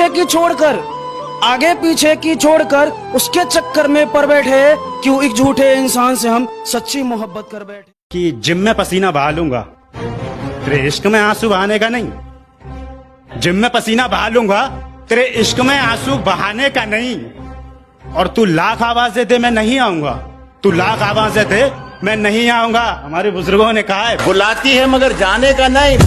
पीछे की छोड़कर, आगे पीछे की छोड़कर उसके चक्कर में पड़ बैठे, क्यों एक झूठे इंसान से हम सच्ची मोहब्बत कर बैठे। कि जिम में पसीना बहा लूंगा, तेरे इश्क में आंसू बहाने का नहीं। जिम में पसीना बहा लूंगा, तेरे इश्क में आंसू बहाने का नहीं। और तू लाख आवाजें दे मैं नहीं आऊंगा, तू लाख आवाजें दे मैं नहीं आऊंगा। हमारे बुजुर्गों ने कहा है, बुलाती है मगर जाने का नहीं।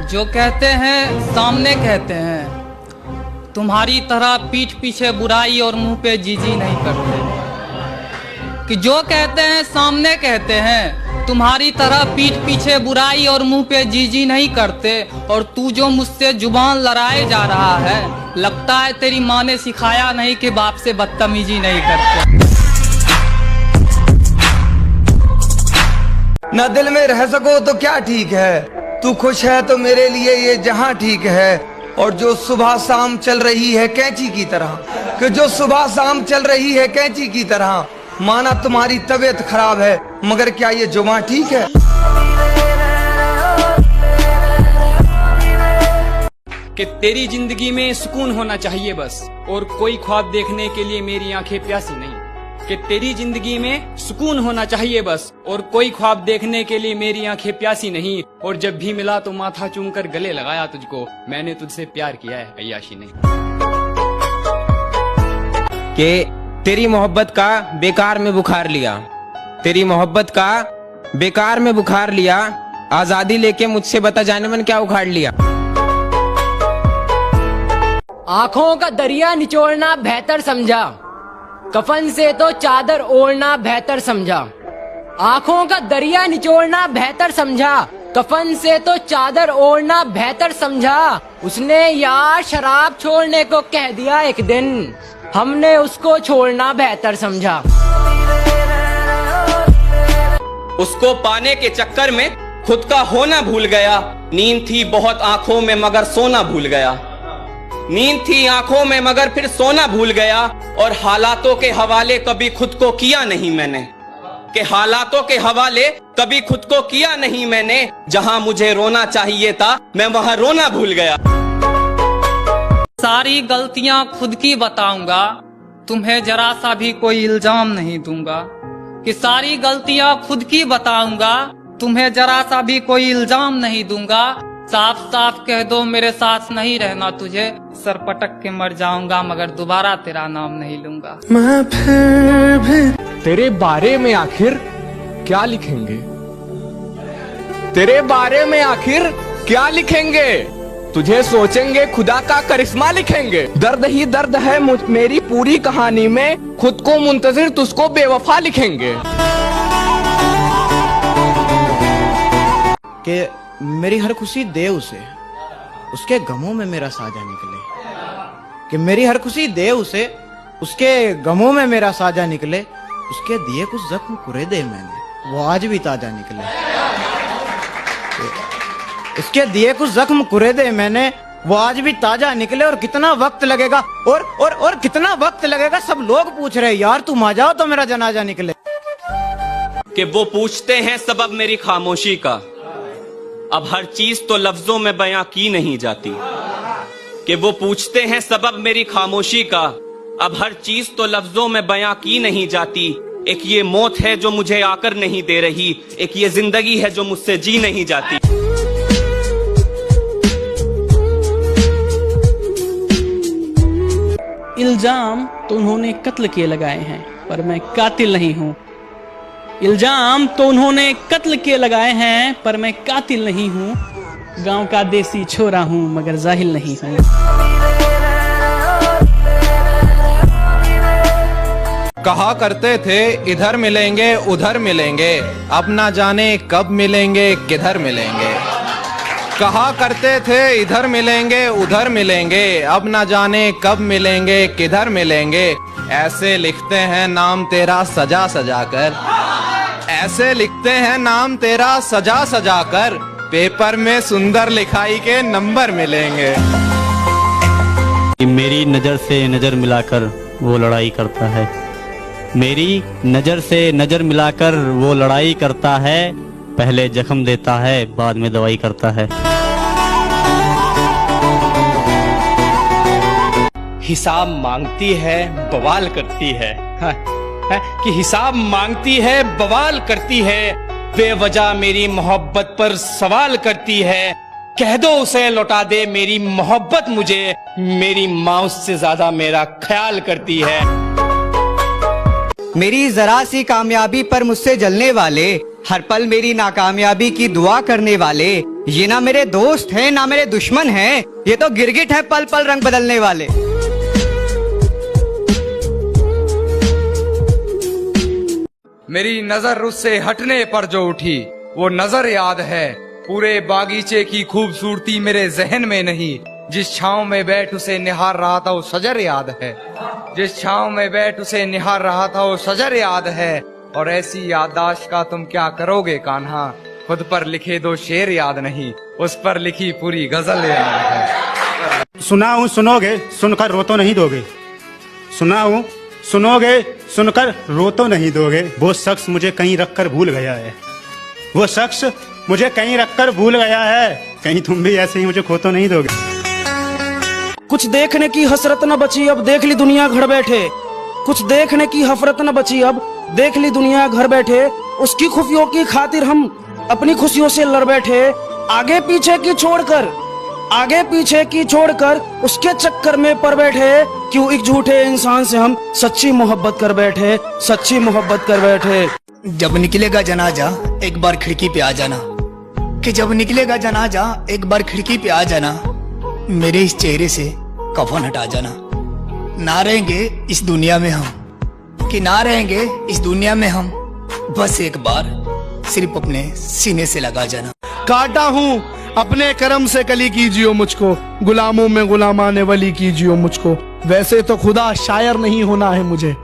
जो कहते हैं सामने कहते हैं, तुम्हारी तरह पीठ पीछे बुराई और मुंह पे जीजी नहीं करते। कि जो कहते हैं सामने कहते हैं, तुम्हारी तरह पीठ पीछे बुराई और मुंह पे जीजी नहीं करते। और तू जो मुझसे जुबान लड़ाए जा रहा है, लगता है तेरी माँ ने सिखाया नहीं कि बाप से बदतमीजी नहीं करते। ना दिल में रह सको तो क्या ठीक है, तू खुश है तो मेरे लिए ये जहां ठीक है। और जो सुबह शाम चल रही है कैंची की तरह, कि जो सुबह शाम चल रही है कैंची की तरह। माना तुम्हारी तबीयत खराब है, मगर क्या ये जुबान ठीक है। कि तेरी जिंदगी में सुकून होना चाहिए बस, और कोई ख्वाब देखने के लिए मेरी आंखें प्यासी नहीं। कि तेरी जिंदगी में सुकून होना चाहिए बस, और कोई ख्वाब देखने के लिए मेरी आंखें प्यासी नहीं। और जब भी मिला तो माथा चूमकर गले लगाया तुझको, मैंने तुझसे प्यार किया है, अय्याशी नहीं। कि तेरी मोहब्बत का बेकार में बुखार लिया, तेरी मोहब्बत का बेकार में बुखार लिया। आजादी लेके मुझसे बता जाने मन क्या उखाड़ लिया। आंखों का दरिया निचोड़ना बेहतर समझा, कफन से तो चादर ओढ़ना बेहतर समझा। आंखों का दरिया निचोड़ना बेहतर समझा, कफन से तो चादर ओढ़ना बेहतर समझा। उसने यार शराब छोड़ने को कह दिया एक दिन, हमने उसको छोड़ना बेहतर समझा। उसको पाने के चक्कर में खुद का होना भूल गया। नींद थी बहुत आंखों में मगर सोना भूल गया। नींद थी आंखों में मगर फिर सोना भूल गया। और हालातों के हवाले कभी खुद को किया नहीं मैंने, कि हालातों के हवाले कभी खुद को किया नहीं मैंने। जहां मुझे रोना चाहिए था मैं वहां रोना भूल गया। सारी गलतियां खुद की बताऊंगा, तुम्हें जरा सा भी कोई इल्जाम नहीं दूंगा। कि सारी गलतियां खुद की बताऊंगा, तुम्हें जरा सा भी कोई इल्जाम नहीं दूंगा। साफ साफ कह दो मेरे साथ नहीं रहना तुझे, सर पटक के मर जाऊंगा मगर दोबारा तेरा नाम नहीं लूंगा। मैं फिर भी तेरे बारे में आखिर क्या लिखेंगे, तेरे बारे में आखिर क्या लिखेंगे। तुझे सोचेंगे खुदा का करिश्मा लिखेंगे। दर्द ही दर्द है मेरी पूरी कहानी में, खुद को मुंतजिर तुझको बेवफा लिखेंगे। कि मेरी हर खुशी दे उसे, उसके गमों में मेरा साजा निकले। कि मेरी हर खुशी दे उसे, उसके गमों में मेरा साजा निकले। उसके दिए कुछ जख्म कुरे दे मैंने, वो आज भी ताजा निकले। उसके दिए कुछ जख्म कुरे दे मैंने, वो आज भी ताजा निकले। और कितना वक्त लगेगा, और कितना वक्त लगेगा, सब लोग पूछ रहे यार तुम आ जाओ तो मेरा जनाजा निकले। कि वो पूछते हैं सबब मेरी खामोशी का, अब हर चीज तो लफ्जों में बयां की नहीं जाती। कि वो पूछते हैं सबब मेरी खामोशी का, अब हर चीज तो लफ्जों में बयां की नहीं जाती। एक ये मौत है जो मुझे आकर नहीं दे रही, एक ये जिंदगी है जो मुझसे जी नहीं जाती। इल्जाम तो उन्होंने कत्ल के लगाए हैं, पर मैं कातिल नहीं हूँ। इल्जाम तो उन्होंने कत्ल के लगाए हैं, पर मैं कातिल नहीं हूँ। गांव का देसी छोरा हूँ मगर जाहिल नहीं हूँ। कहा करते थे इधर मिलेंगे उधर मिलेंगे, अब ना जाने कब मिलेंगे किधर मिलेंगे। कहा करते थे इधर मिलेंगे उधर मिलेंगे, अब ना जाने कब मिलेंगे किधर मिलेंगे। ऐसे लिखते हैं नाम तेरा सजा सजा कर, ऐसे लिखते हैं नाम तेरा सजा सजा कर, पेपर में सुंदर लिखाई के नंबर मिलेंगे। मेरी नजर से नजर मिलाकर वो लड़ाई करता है, मेरी नजर से नजर मिलाकर वो लड़ाई करता है। पहले जख्म देता है बाद में दवाई करता है। हिसाब मांगती है बवाल करती है, कि हिसाब मांगती है बवाल करती है, बेवजह मेरी मोहब्बत पर सवाल करती है। कह दो उसे लौटा दे मेरी मोहब्बत मुझे, मेरी माँ उससे ज्यादा मेरा ख्याल करती है। मेरी जरा सी कामयाबी पर मुझसे जलने वाले, हर पल मेरी नाकामयाबी की दुआ करने वाले, ये ना मेरे दोस्त हैं ना मेरे दुश्मन हैं, ये तो गिरगिट है पल पल रंग बदलने वाले। मेरी नजर उससे हटने पर जो उठी वो नजर याद है, पूरे बागीचे की खूबसूरती मेरे जहन में नहीं। जिस छांव में बैठ उसे निहार रहा था वो सजर याद है, जिस छांव में बैठ उसे निहार रहा था वो सजर याद है। और ऐसी याददाश्त का तुम क्या करोगे कान्हा, खुद पर लिखे दो शेर याद नहीं, उस पर लिखी पूरी गजल याद है। सुनाऊं सुनोगे, सुनकर रो तो नहीं दोगे। सुनाऊं सुनोगे, सुनकर रो तो नहीं दोगे। वो शख्स मुझे कहीं रखकर भूल गया है, वो शख्स मुझे कहीं रखकर भूल गया है, कहीं तुम भी ऐसे ही मुझे खो तो नहीं दोगे। कुछ देखने की हसरत न बची अब देख ली दुनिया घर बैठे, कुछ देखने की हफरत न बची अब देख ली दुनिया घर बैठे। उसकी खुशियों की खातिर हम अपनी खुशियों से लड़ बैठे, आगे पीछे की छोड़कर, आगे पीछे की छोड़कर उसके चक्कर में पड़ बैठे। क्यों एक झूठे इंसान से हम सच्ची मोहब्बत कर बैठे, सच्ची मोहब्बत कर बैठे। जब निकलेगा जनाजा एक बार खिड़की पे आ जाना, कि जब निकलेगा जनाजा एक बार खिड़की पे आ जाना, मेरे इस चेहरे से कफन हटा जाना। ना रहेंगे इस दुनिया में हम, कि ना रहेंगे इस दुनिया में हम, बस एक बार सिर्फ अपने सीने से लगा जाना। काटा हूँ अपने कर्म से कली कीजियो मुझको, गुलामों में गुलामाने वली कीजियो मुझको। वैसे तो खुदा शायर नहीं होना है मुझे,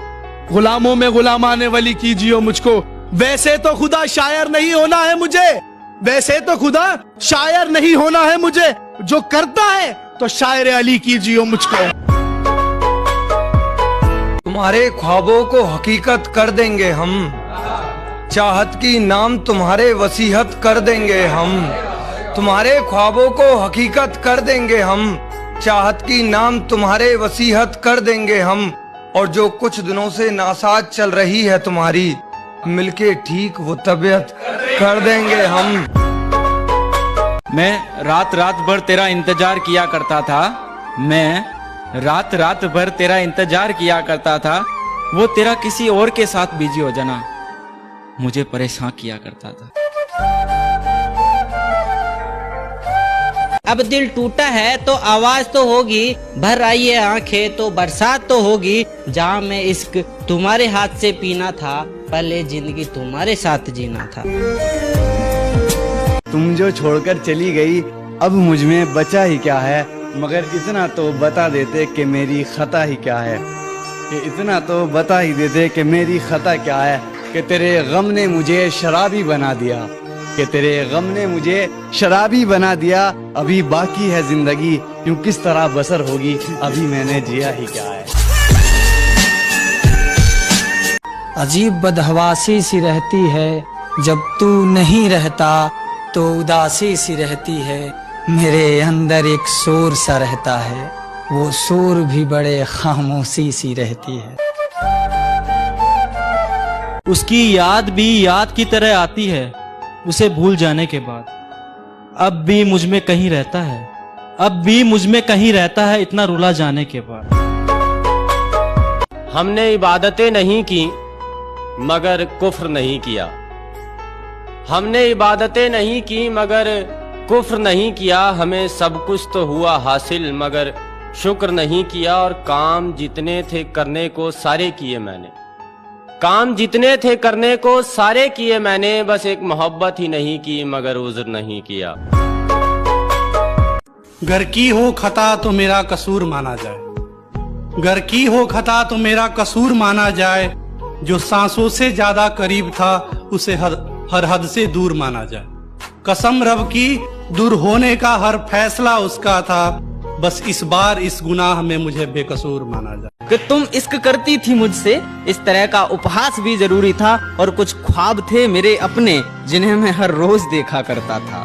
गुलामों में गुलामाने वली कीजियो मुझको। वैसे तो खुदा शायर नहीं होना है मुझे, वैसे तो खुदा शायर नहीं होना है मुझे, जो करता है तो शायर अली कीजियो मुझको। तुम्हारे ख्वाबों को हकीकत कर देंगे हम, चाहत की नाम तुम्हारे वसीहत कर देंगे हम। तुम्हारे ख्वाबों को हकीकत कर देंगे हम, चाहत की नाम तुम्हारे वसीहत कर देंगे हम। और जो कुछ दिनों से नासाज चल रही है तुम्हारी, मिलके ठीक वो तबीयत कर देंगे हम। मैं रात रात भर तेरा इंतजार किया करता था, मैं रात रात भर तेरा इंतजार किया करता था। वो तेरा किसी और के साथ बिजी हो जाना मुझे परेशान किया करता था। अब दिल टूटा है तो आवाज तो होगी, भर आई है आंखें तो बरसात तो होगी। जहाँ मैं इश्क तुम्हारे हाथ से पीना था, पहले जिंदगी तुम्हारे साथ जीना था। तुम जो छोड़कर चली गई अब मुझ में बचा ही क्या है, मगर इतना तो बता देते कि मेरी खता ही क्या है। ये इतना तो बता ही देते कि मेरी खता क्या है, कि तेरे गम ने मुझे शराबी बना दिया, कि तेरे गम ने मुझे शराबी बना दिया। अभी बाकी है जिंदगी, यूं किस तरह बसर होगी, अभी मैंने जिया ही क्या है। अजीब बदहवासी सी रहती है, जब तू नहीं रहता तो उदासी सी रहती है। मेरे अंदर एक शोर सा रहता है, वो शोर भी बड़े खामोशी सी रहती है। उसकी याद भी याद की तरह आती है, उसे भूल जाने के बाद। अब भी मुझ में कहीं रहता है, अब भी मुझ में कहीं रहता है, इतना रुला जाने के बाद। हमने इबादतें नहीं की मगर कुफ्र नहीं किया, हमने इबादतें नहीं की मगर कुफ्र नहीं किया। हमें सब कुछ तो हुआ हासिल मगर शुक्र नहीं किया। और काम जितने थे करने को सारे किए मैंने, काम जितने थे करने को सारे किए मैंने, बस एक मोहब्बत ही नहीं की मगर उज़्र नहीं किया। घर की हो खता तो मेरा कसूर माना जाए, घर की हो खता तो मेरा कसूर माना जाए। जो सांसों से ज्यादा करीब था उसे हर हद से दूर माना जाए। कसम रब की दूर होने का हर फैसला उसका था, बस इस बार इस गुनाह में मुझे बेकसूर माना जाए। कि तुम इश्क करती थी मुझसे, इस तरह का उपहास भी जरूरी था। और कुछ ख्वाब थे मेरे अपने, जिन्हें मैं हर रोज देखा करता था।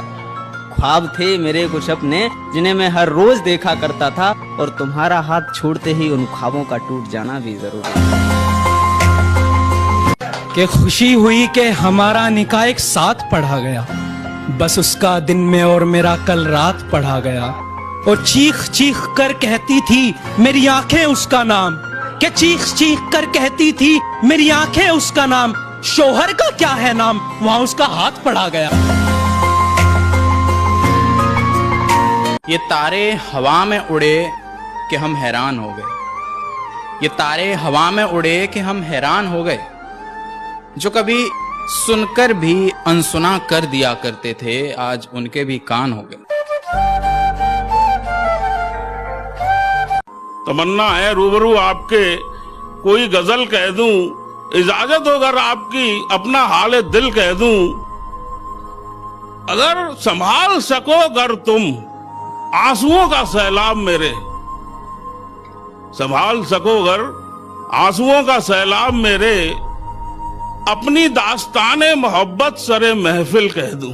ख्वाब थे, मेरे कुछ सपने जिन्हें मैं हर रोज देखा करता था, और तुम्हारा हाथ छोड़ते ही उन ख्वाबों का टूट जाना भी जरूरी है। कि खुशी हुई कि हमारा निकाह एक साथ पढ़ा गया, बस उसका दिन में और मेरा कल रात पढ़ा गया। और चीख चीख कर कहती थी मेरी आंखें उसका नाम, कि चीख चीख कर कहती थी मेरी आंखें उसका नाम, शोहर का क्या है नाम, वहां उसका हाथ पढ़ा गया। ये तारे हवा में उड़े कि हम हैरान हो गए, ये तारे हवा में उड़े कि हम हैरान हो गए, जो कभी सुनकर भी अनसुना कर दिया करते थे, आज उनके भी कान हो गए। तमन्ना है रूबरू आपके कोई गजल कह दूं, इजाजत हो अगर आपकी अपना हाल दिल कह दूं। अगर संभाल सको अगर तुम आंसुओं का सैलाब मेरे, संभाल सको अगर आंसुओं का सैलाब मेरे, अपनी दास्ताने मोहब्बत सरे महफिल कह दूं।